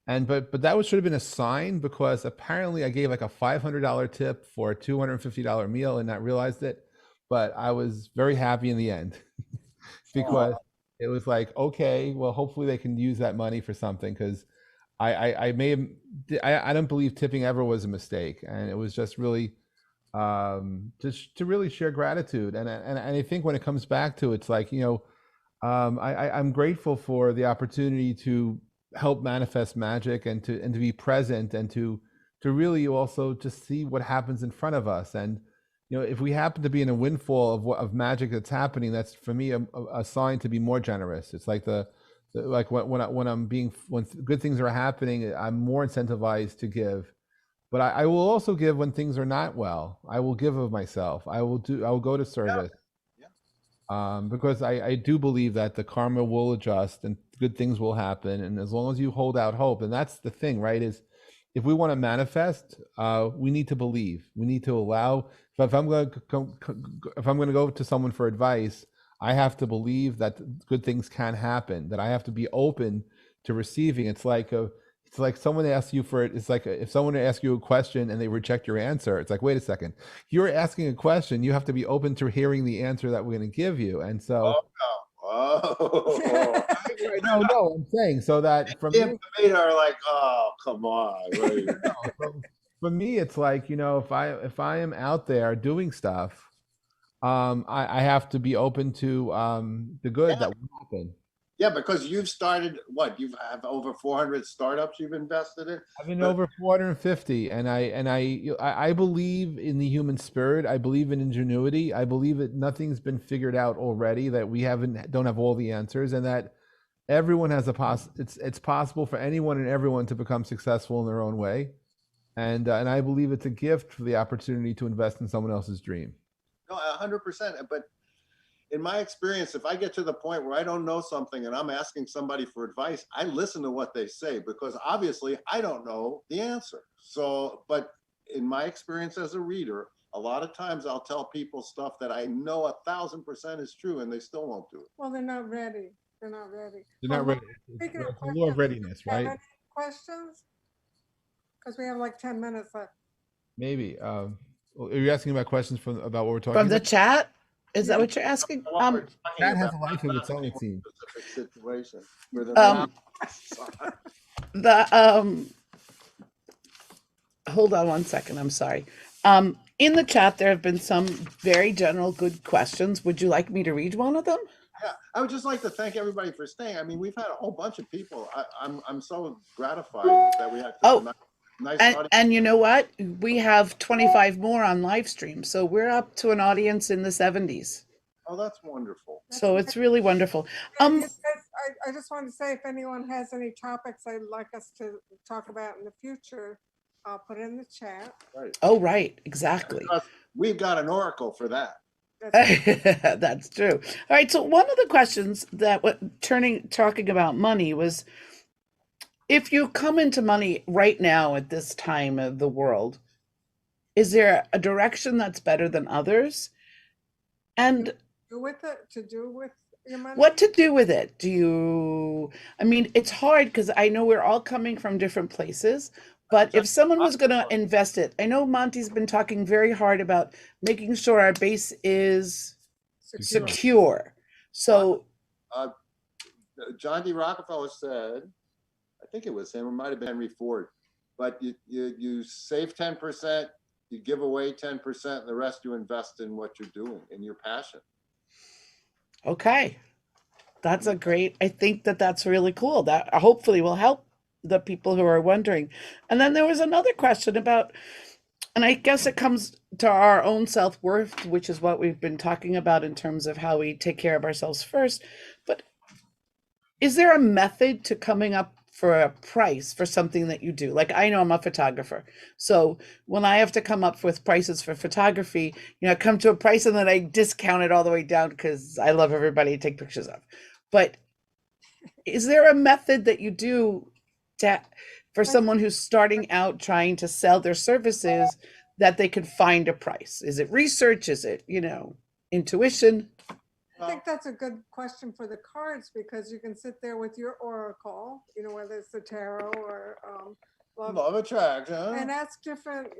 And but that should have been a sign, because apparently I gave like a $500 tip for a $250 meal and not realized it. But I was very happy in the end because it was like, okay, well, hopefully they can use that money for something, because I don't believe tipping ever was a mistake, and it was just really just to really share gratitude. And I think when it comes back to it's like, I'm grateful for the opportunity to help manifest magic and to be present and to really also just see what happens in front of us. And if we happen to be in a windfall of magic that's happening, that's for me a sign to be more generous. It's like like when good things are happening, I'm more incentivized to give. But I will also give when things are not well. I will give of myself. I will go to service. Yeah. Because I do believe that the karma will adjust and good things will happen. And as long as you hold out hope, and that's the thing, right? Is if we want to manifest, we need to believe. We need to allow. If I'm going to go to someone for advice, I have to believe that good things can happen, that I have to be open to receiving. It's like someone asks you for it. It's like if someone asks you a question and they reject your answer, it's like, wait a second, you're asking a question. You have to be open to hearing the answer that we're going to give you. And so, Oh, no, I'm saying so that from me and Pamita are like, oh, come on. so for me, it's like, if I am out there doing stuff, I have to be open to the good that will happen. Yeah, because you've started what? You have over 400 startups you've invested in. I've been over 450, and I believe in the human spirit. I believe in ingenuity. I believe that nothing's been figured out already, that we don't have all the answers, and that everyone has it's possible for anyone and everyone to become successful in their own way. And I believe it's a gift for the opportunity to invest in someone else's dream. No, 100%. But in my experience, if I get to the point where I don't know something and I'm asking somebody for advice, I listen to what they say, because obviously I don't know the answer. So, but in my experience as a reader, a lot of times I'll tell people stuff that I know 1,000% is true, and they still won't do it. Well, they're not ready. They're not ready. They're not ready. Speaking of It's the law of questions, readiness, have right? any questions? Because we have like 10 minutes left. Maybe. Are you asking about questions about what we're talking From the about? chat? Is that what you're asking? What we're talking That has about, a life of its own, it not seems. a specific situation where the Hold on one second. I'm sorry. In the chat, there have been some very general good questions. Would you like me to read one of them? Yeah, I would just like to thank everybody for staying. I mean, we've had a whole bunch of people. I'm so gratified that we had such a nice audience. And you know what? We have 25 more on live stream. So we're up to an audience in the 70s. Oh, that's wonderful. So it's really wonderful. I just want to say, if anyone has any topics they'd like us to talk about in the future, I'll put it in the chat. Right. Oh, right. Exactly. Because we've got an oracle for that. That's true. All right. So one of the questions that talking about money was, if you come into money right now at this time of the world, is there a direction that's better than others? And To do with your money? what to do with it? I mean, it's hard because I know we're all coming from different places, but if someone was going to invest it, I know Monty's been talking very hard about making sure our base is secure. So John D. Rockefeller said, I think it was him, it might have been Henry Ford, but you save 10%, you give away 10%, and the rest you invest in what you're doing, in your passion. Okay. That's I think that's really cool. That hopefully will help the people who are wondering. And then there was another question about, and I guess it comes to our own self-worth, which is what we've been talking about in terms of how we take care of ourselves first. But is there a method to coming up for a price for something that you do? Like, I know I'm a photographer. So when I have to come up with prices for photography, I come to a price and then I discount it all the way down because I love everybody to take pictures of. But is there a method that you do for someone who's starting out trying to sell their services that they could find a price? Is it research? Is it, intuition? I think that's a good question for the cards, because you can sit there with your oracle, whether it's the tarot or Love attraction. and ask different,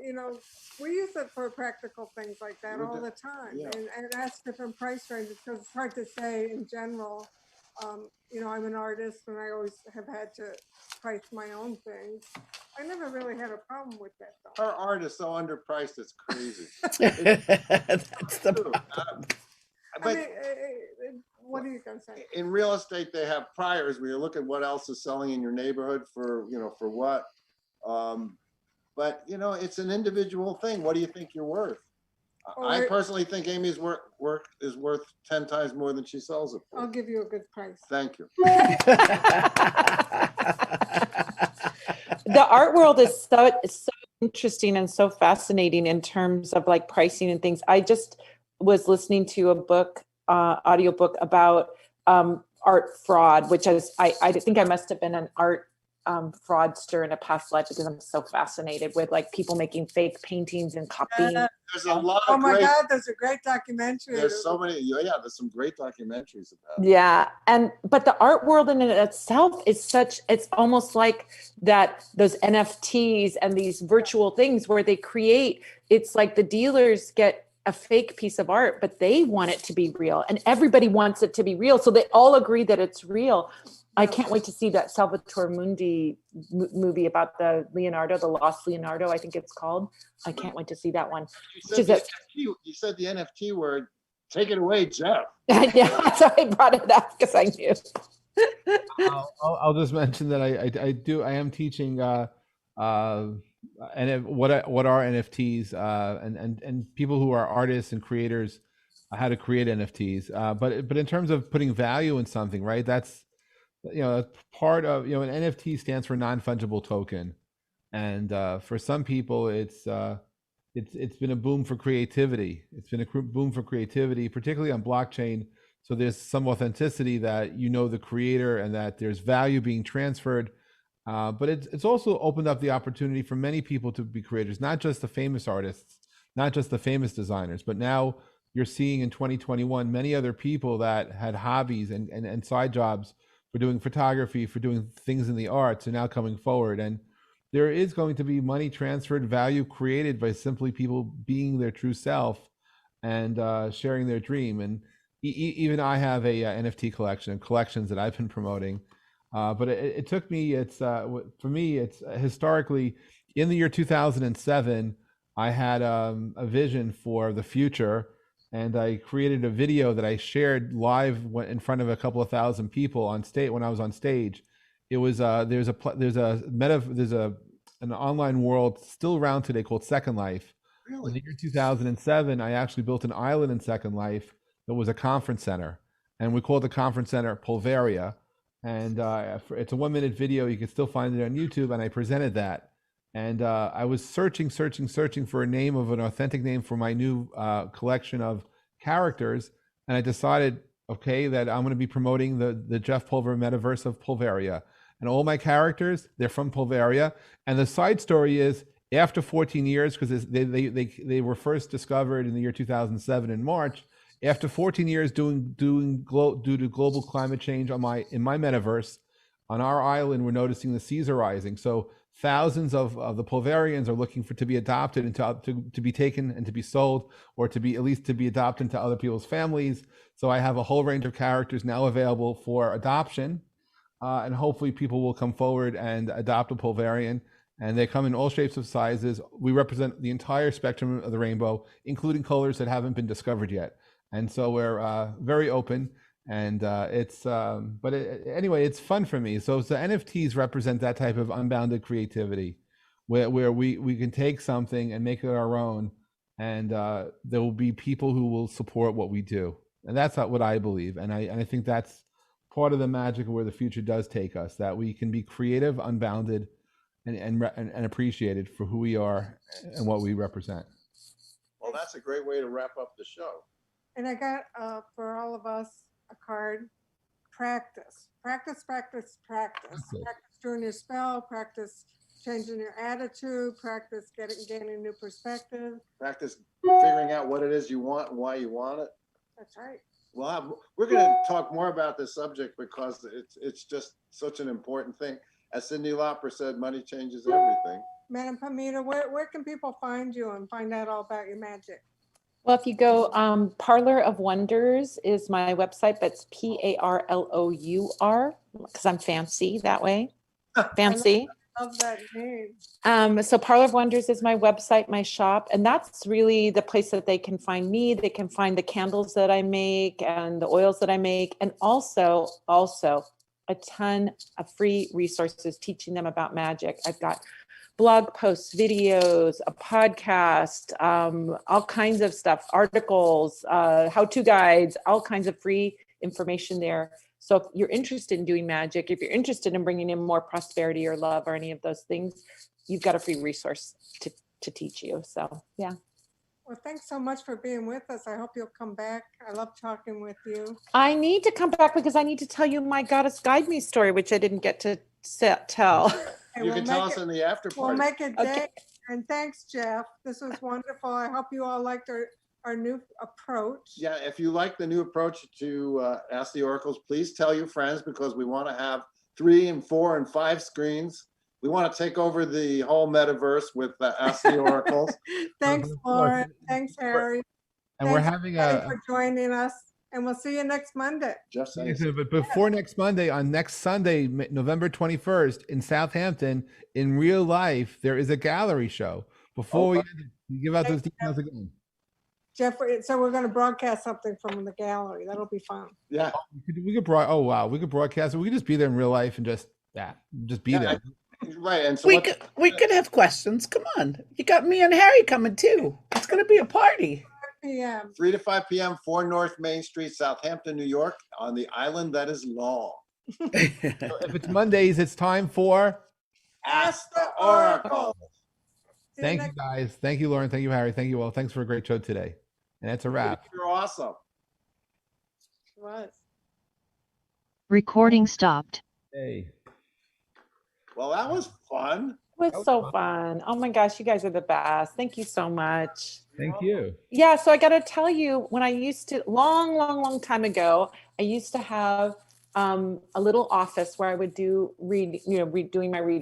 we use it for practical things like that all the time, yeah. and ask different price ranges, because it's hard to say in general. I'm an artist and I always have had to price my own things. I never really had a problem with that though. Our art is so underpriced, it's crazy. That's the problem. But What are you gonna say? in real estate, they have priors where you look at what else is selling in your neighborhood for what. But it's an individual thing. What do you think you're worth? I personally think Amy's work is worth 10 times more than she sells it for. I'll give you a good price. Thank you. The art world is so interesting and so fascinating in terms of like pricing and things. I just was listening to a book, audiobook about art fraud, which is, I think I must have been an art fraudster in a past life because I'm so fascinated with like people making fake paintings and copying. There's a lot Oh of my great, God, there's a great documentary. there's so many, yeah, there's some great documentaries about it. Yeah. But the art world in itself is it's almost like those NFTs and these virtual things where they create, it's like the dealers get a fake piece of art, but they want it to be real and everybody wants it to be real. So they all agree that it's real. I can't wait to see that Salvatore Mundi movie about the Lost Leonardo, I think it's called. I can't wait to see that one. You said the NFT word. Take it away, Jeff. Yeah, that's why I brought it up because I knew. I'll just mention that I am teaching and what are NFTs and people who are artists and creators how to create NFTs. But in terms of putting value in something, right? That's part of an NFT stands for non-fungible token, and for some people it's been a boom for creativity. It's been a boom for creativity, particularly on blockchain. So there's some authenticity that the creator and that there's value being transferred. But it's also opened up the opportunity for many people to be creators, not just the famous artists, not just the famous designers, but now you're seeing in 2021 many other people that had hobbies and side jobs for doing photography, for doing things in the arts, are now coming forward. And there is going to be money transferred, value created by simply people being their true self and sharing their dream. And even I have a NFT collection and collections that I've been promoting. But it took me, for me, it's historically in the year 2007, I had a vision for the future. And I created a video that I shared live in front of a couple of thousand people on stage when I was on stage. It was there's an online world still around today called Second Life. Really? In the year 2007, I actually built an island in Second Life that was a conference center, and we called the conference center Pulveria. And it's a 1-minute video. You can still find it on YouTube, and I presented that. And I was searching for a name of an authentic name for my new collection of characters. And I decided, okay, that I'm going to be promoting the Jeff Pulver metaverse of Pulveria. And all my characters, they're from Pulveria. And the side story is after 14 years, because they were first discovered in the year 2007 in March. After 14 years due to global climate change in my metaverse, on our island, we're noticing the seas are rising. So thousands of the Pulverians are looking to be adopted and to be taken and to be sold, or at least to be adopted into other people's families. So I have a whole range of characters now available for adoption, and hopefully people will come forward and adopt a Pulverian. And they come in all shapes of sizes. We represent the entire spectrum of the rainbow, including colors that haven't been discovered yet. And so we're very open. And anyway, it's fun for me. So the NFTs represent that type of unbounded creativity where we can take something and make it our own, and there will be people who will support what we do. And that's not what I believe. And I think that's part of the magic of where the future does take us, that we can be creative, unbounded, and appreciated for who we are and what we represent. Well, that's a great way to wrap up the show. And I got for all of us a card. Practice doing your spell, practice changing your attitude, practice gaining new perspective. Practice figuring out what it is you want and why you want it. That's right. Well, we're going to talk more about this subject because it's just such an important thing. As Cyndi Lauper said, money changes everything. Madam Pamita, where can people find you and find out all about your magic? Well, if you go, Parlor of Wonders is my website. That's PARLOUR, because I'm fancy that way. Fancy. I love that name. So Parlor of Wonders is my website, my shop, and that's really the place that they can find me. They can find the candles that I make and the oils that I make, and also a ton of free resources teaching them about magic. I've got blog posts, videos, a podcast, all kinds of stuff, articles, how-to guides, all kinds of free information there. So if you're interested in doing magic, if you're interested in bringing in more prosperity or love or any of those things, you've got a free resource to teach you. So, yeah. Well, thanks so much for being with us. I hope you'll come back. I love talking with you. I need to come back because I need to tell you my Goddess Guide Me story, which I didn't get to tell. Okay, You we'll can tell make us it- in the after We'll party. make it Okay. day. And thanks, Jeff. This was wonderful. I hope you all liked our new approach. Yeah, if you like the new approach to Ask the Oracles, please tell your friends because we want to have 3 and 4 and 5 screens. We want to take over the whole metaverse with Ask the Oracles. Thanks, Lauren. Thanks, Harry. And we're Thanks, having everybody, a, for joining us. And we'll see you next Monday. Jeff saying, but before next Monday, on next Sunday, November 21st in Southampton, in real life, there is a gallery show. Before we end it, can you give out those details again. Jeff, so we're going to broadcast something from the gallery. That'll be fun. yeah, We could oh wow, we could broadcast it. We could just be there in real life and just be there. right. And so We could have questions. Come on. You got me and Harry coming too. It's going to be a party. 5 p.m. 3 to 5 p.m., 4 North Main Street, Southampton, New York, on the island that is long. So if it's Mondays, it's time for. Ask the Oracle. See Thank you next- guys. Thank you, Lauren. Thank you, Harry. Thank you all. Thanks for a great show today. And that's a wrap. You're awesome. Was. Recording stopped. Hey. Well, that was fun. It was so fun. Oh my gosh, you guys are the best. Thank you so much. Thank you. Yeah, so I got to tell you, when I used to, long time ago, I used to have a little office where I would doing my reading.